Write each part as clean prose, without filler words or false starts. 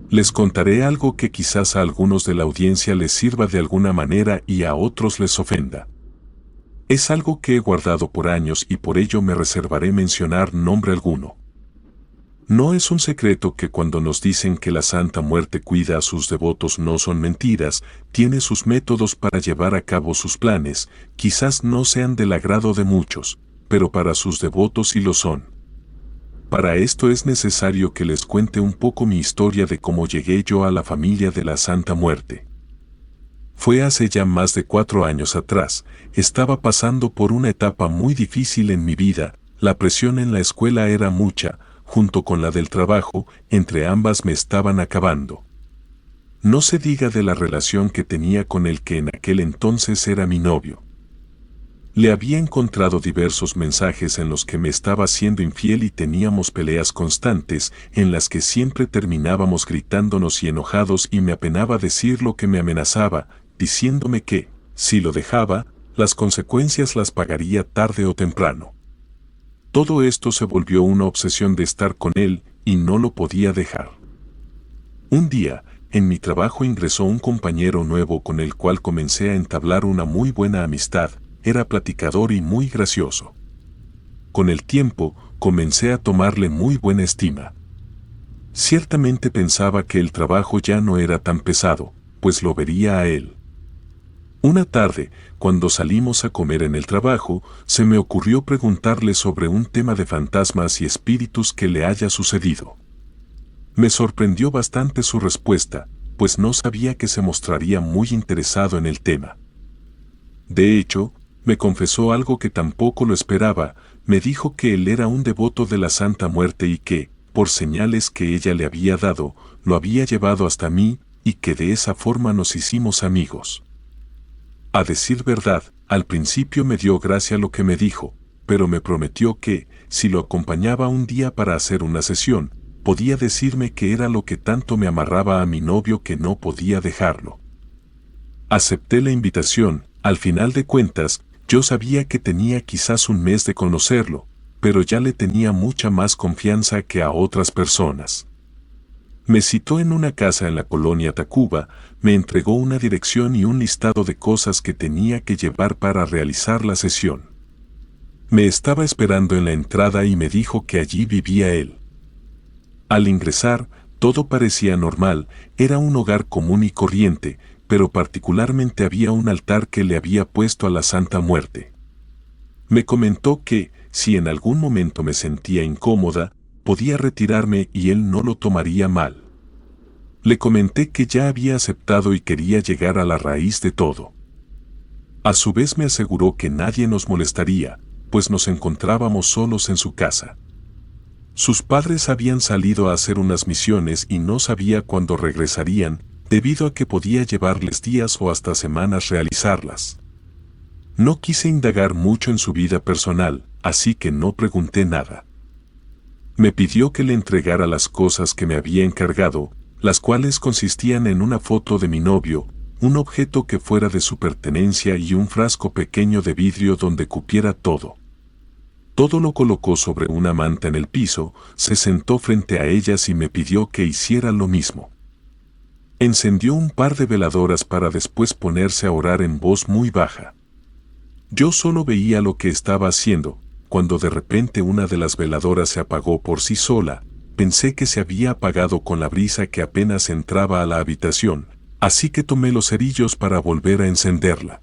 Les contaré algo que quizás a algunos de la audiencia les sirva de alguna manera y a otros les ofenda. Es algo que he guardado por años y por ello me reservaré mencionar nombre alguno. No es un secreto que cuando nos dicen que la Santa Muerte cuida a sus devotos no son mentiras, tiene sus métodos para llevar a cabo sus planes, quizás no sean del agrado de muchos, pero para sus devotos sí lo son. Para esto es necesario que les cuente un poco mi historia de cómo llegué yo a la familia de la Santa Muerte. Fue hace ya más de 4 años atrás, estaba pasando por una etapa muy difícil en mi vida, la presión en la escuela era mucha, junto con la del trabajo, entre ambas me estaban acabando. No se diga de la relación que tenía con el que en aquel entonces era mi novio. Le había encontrado diversos mensajes en los que me estaba siendo infiel y teníamos peleas constantes en las que siempre terminábamos gritándonos y enojados y me apenaba decir lo que me amenazaba, diciéndome que, si lo dejaba, las consecuencias las pagaría tarde o temprano. Todo esto se volvió una obsesión de estar con él y no lo podía dejar. Un día, en mi trabajo ingresó un compañero nuevo con el cual comencé a entablar una muy buena amistad. Era platicador y muy gracioso. Con el tiempo, comencé a tomarle muy buena estima. Ciertamente pensaba que el trabajo ya no era tan pesado, pues lo vería a él. Una tarde, cuando salimos a comer en el trabajo, se me ocurrió preguntarle sobre un tema de fantasmas y espíritus que le haya sucedido. Me sorprendió bastante su respuesta, pues no sabía que se mostraría muy interesado en el tema. De hecho, me confesó algo que tampoco lo esperaba, me dijo que él era un devoto de la Santa Muerte y que, por señales que ella le había dado, lo había llevado hasta mí, y que de esa forma nos hicimos amigos. A decir verdad, al principio me dio gracia lo que me dijo, pero me prometió que, si lo acompañaba un día para hacer una sesión, podía decirme que era lo que tanto me amarraba a mi novio que no podía dejarlo. Acepté la invitación, al final de cuentas, yo sabía que tenía quizás un mes de conocerlo, pero ya le tenía mucha más confianza que a otras personas. Me citó en una casa en la colonia Tacuba, me entregó una dirección y un listado de cosas que tenía que llevar para realizar la sesión. Me estaba esperando en la entrada y me dijo que allí vivía él. Al ingresar, todo parecía normal, era un hogar común y corriente, pero particularmente había un altar que le había puesto a la Santa Muerte. Me comentó que, si en algún momento me sentía incómoda, podía retirarme y él no lo tomaría mal. Le comenté que ya había aceptado y quería llegar a la raíz de todo. A su vez me aseguró que nadie nos molestaría, pues nos encontrábamos solos en su casa. Sus padres habían salido a hacer unas misiones y no sabía cuándo regresarían, debido a que podía llevarles días o hasta semanas realizarlas. No quise indagar mucho en su vida personal, así que no pregunté nada. Me pidió que le entregara las cosas que me había encargado, las cuales consistían en una foto de mi novio, un objeto que fuera de su pertenencia y un frasco pequeño de vidrio donde cupiera todo. Todo lo colocó sobre una manta en el piso, se sentó frente a ellas y me pidió que hiciera lo mismo. Encendió un par de veladoras para después ponerse a orar en voz muy baja. Yo solo veía lo que estaba haciendo, cuando de repente una de las veladoras se apagó por sí sola, pensé que se había apagado con la brisa que apenas entraba a la habitación, así que tomé los cerillos para volver a encenderla.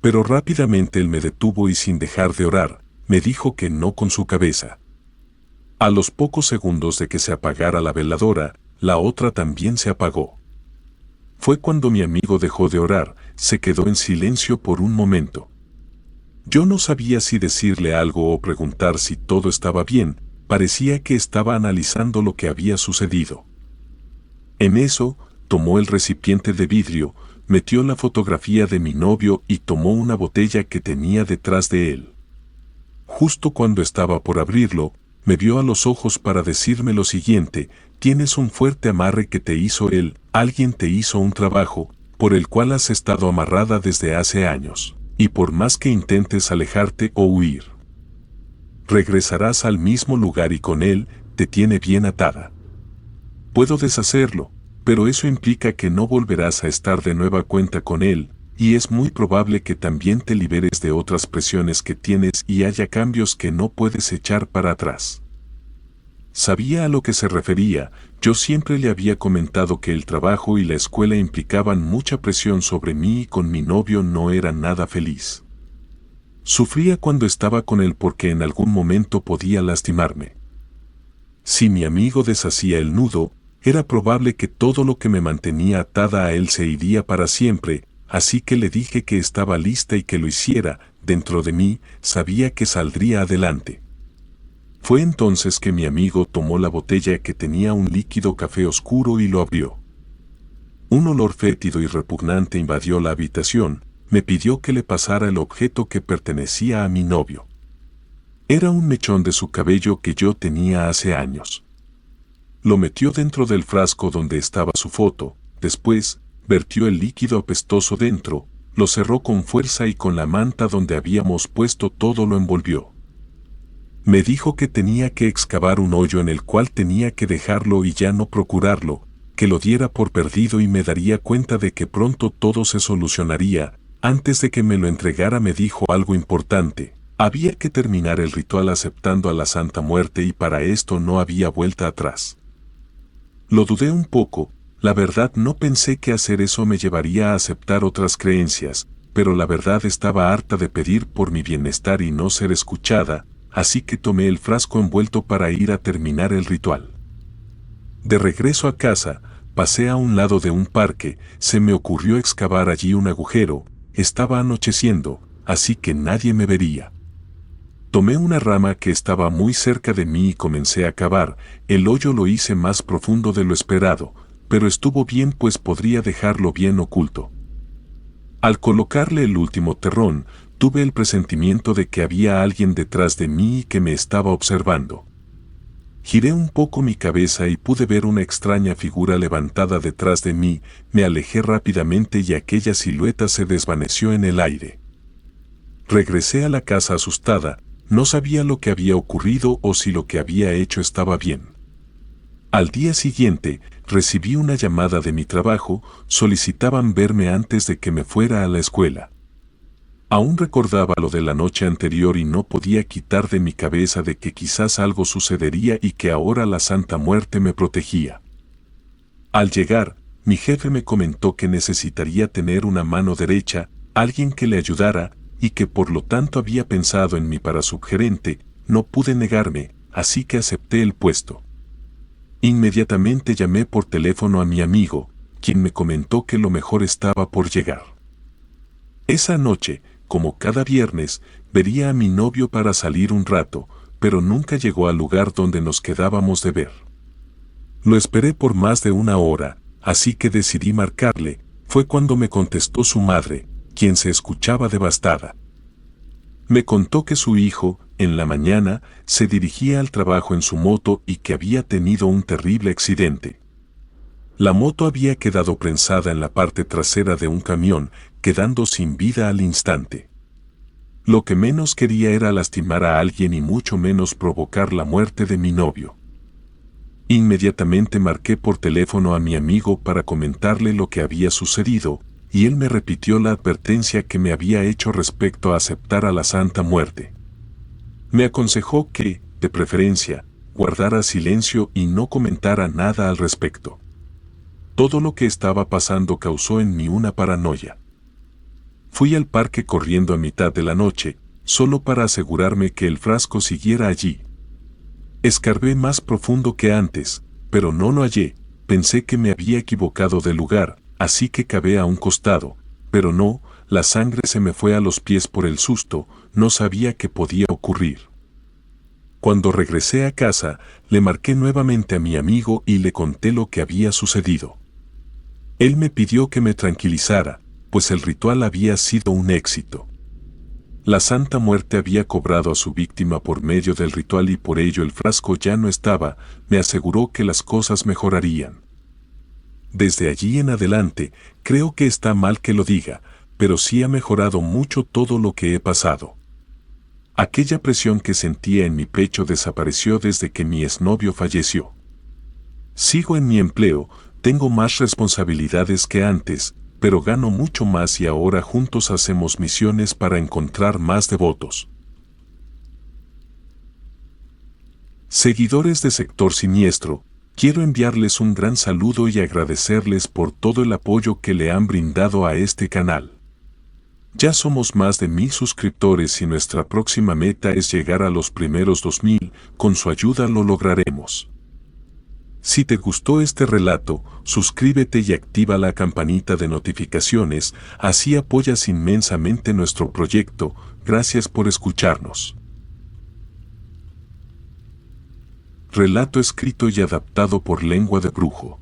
Pero rápidamente él me detuvo y sin dejar de orar, me dijo que no con su cabeza. A los pocos segundos de que se apagara la veladora, la otra también se apagó. Fue cuando mi amigo dejó de orar, se quedó en silencio por un momento. Yo no sabía si decirle algo o preguntar si todo estaba bien, parecía que estaba analizando lo que había sucedido. En eso, tomó el recipiente de vidrio, metió la fotografía de mi novio y tomó una botella que tenía detrás de él. Justo cuando estaba por abrirlo, me vio a los ojos para decirme lo siguiente: tienes un fuerte amarre que te hizo él, alguien te hizo un trabajo, por el cual has estado amarrada desde hace años, y por más que intentes alejarte o huir, regresarás al mismo lugar y con él te tiene bien atada. Puedo deshacerlo, pero eso implica que no volverás a estar de nueva cuenta con él, y es muy probable que también te liberes de otras presiones que tienes y haya cambios que no puedes echar para atrás. Sabía a lo que se refería. Yo siempre le había comentado que el trabajo y la escuela implicaban mucha presión sobre mí y con mi novio no era nada feliz. Sufría cuando estaba con él porque en algún momento podía lastimarme. Si mi amigo deshacía el nudo, era probable que todo lo que me mantenía atada a él se iría para siempre, así que le dije que estaba lista y que lo hiciera. Dentro de mí, sabía que saldría adelante. Fue entonces que mi amigo tomó la botella que tenía un líquido café oscuro y lo abrió. Un olor fétido y repugnante invadió la habitación. Me pidió que le pasara el objeto que pertenecía a mi novio. Era un mechón de su cabello que yo tenía hace años. Lo metió dentro del frasco donde estaba su foto, después, vertió el líquido apestoso dentro, lo cerró con fuerza y con la manta donde habíamos puesto todo lo envolvió. Me dijo que tenía que excavar un hoyo en el cual tenía que dejarlo y ya no procurarlo, que lo diera por perdido y me daría cuenta de que pronto todo se solucionaría. Antes de que me lo entregara me dijo algo importante. Había que terminar el ritual aceptando a la Santa Muerte y para esto no había vuelta atrás. Lo dudé un poco, la verdad no pensé que hacer eso me llevaría a aceptar otras creencias, pero la verdad estaba harta de pedir por mi bienestar y no ser escuchada, así que tomé el frasco envuelto para ir a terminar el ritual. De regreso a casa, pasé a un lado de un parque, se me ocurrió excavar allí un agujero, estaba anocheciendo, así que nadie me vería. Tomé una rama que estaba muy cerca de mí y comencé a cavar. El hoyo lo hice más profundo de lo esperado, pero estuvo bien pues podría dejarlo bien oculto. Al colocarle el último terrón, tuve el presentimiento de que había alguien detrás de mí y que me estaba observando. Giré un poco mi cabeza y pude ver una extraña figura levantada detrás de mí. Me alejé rápidamente y aquella silueta se desvaneció en el aire. Regresé a la casa asustada. No sabía lo que había ocurrido o si lo que había hecho estaba bien. Al día siguiente, recibí una llamada de mi trabajo, solicitaban verme antes de que me fuera a la escuela. Aún recordaba lo de la noche anterior y no podía quitar de mi cabeza de que quizás algo sucedería y que ahora la Santa Muerte me protegía. Al llegar, mi jefe me comentó que necesitaría tener una mano derecha, alguien que le ayudara, y que por lo tanto había pensado en mí para subgerente. No pude negarme, así que acepté el puesto. Inmediatamente llamé por teléfono a mi amigo, quien me comentó que lo mejor estaba por llegar. Esa noche, como cada viernes, vería a mi novio para salir un rato, pero nunca llegó al lugar donde nos quedábamos de ver. Lo esperé por más de una hora, así que decidí marcarle. Fue cuando me contestó su madre, quien se escuchaba devastada. Me contó que su hijo, en la mañana, se dirigía al trabajo en su moto y que había tenido un terrible accidente. La moto había quedado prensada en la parte trasera de un camión, quedando sin vida al instante. Lo que menos quería era lastimar a alguien y mucho menos provocar la muerte de mi novio. Inmediatamente marqué por teléfono a mi amigo para comentarle lo que había sucedido, y él me repitió la advertencia que me había hecho respecto a aceptar a la Santa Muerte. Me aconsejó que, de preferencia, guardara silencio y no comentara nada al respecto. Todo lo que estaba pasando causó en mí una paranoia. Fui al parque corriendo a mitad de la noche, solo para asegurarme que el frasco siguiera allí. Escarbé más profundo que antes, pero no lo hallé. Pensé que me había equivocado de lugar, así que cavé a un costado, pero no, la sangre se me fue a los pies por el susto, no sabía qué podía ocurrir. Cuando regresé a casa, le marqué nuevamente a mi amigo y le conté lo que había sucedido. Él me pidió que me tranquilizara, pues el ritual había sido un éxito. La Santa Muerte había cobrado a su víctima por medio del ritual y por ello el frasco ya no estaba. Me aseguró que las cosas mejorarían. Desde allí en adelante, creo que está mal que lo diga, pero sí ha mejorado mucho todo lo que he pasado. Aquella presión que sentía en mi pecho desapareció desde que mi exnovio falleció. Sigo en mi empleo, tengo más responsabilidades que antes, pero gano mucho más y ahora juntos hacemos misiones para encontrar más devotos. Seguidores de Sector Siniestro, quiero enviarles un gran saludo y agradecerles por todo el apoyo que le han brindado a este canal. Ya somos más de 1000 suscriptores y nuestra próxima meta es llegar a los primeros 2000, con su ayuda lo lograremos. Si te gustó este relato, suscríbete y activa la campanita de notificaciones, así apoyas inmensamente nuestro proyecto. Gracias por escucharnos. Relato escrito y adaptado por Lengua de Brujo.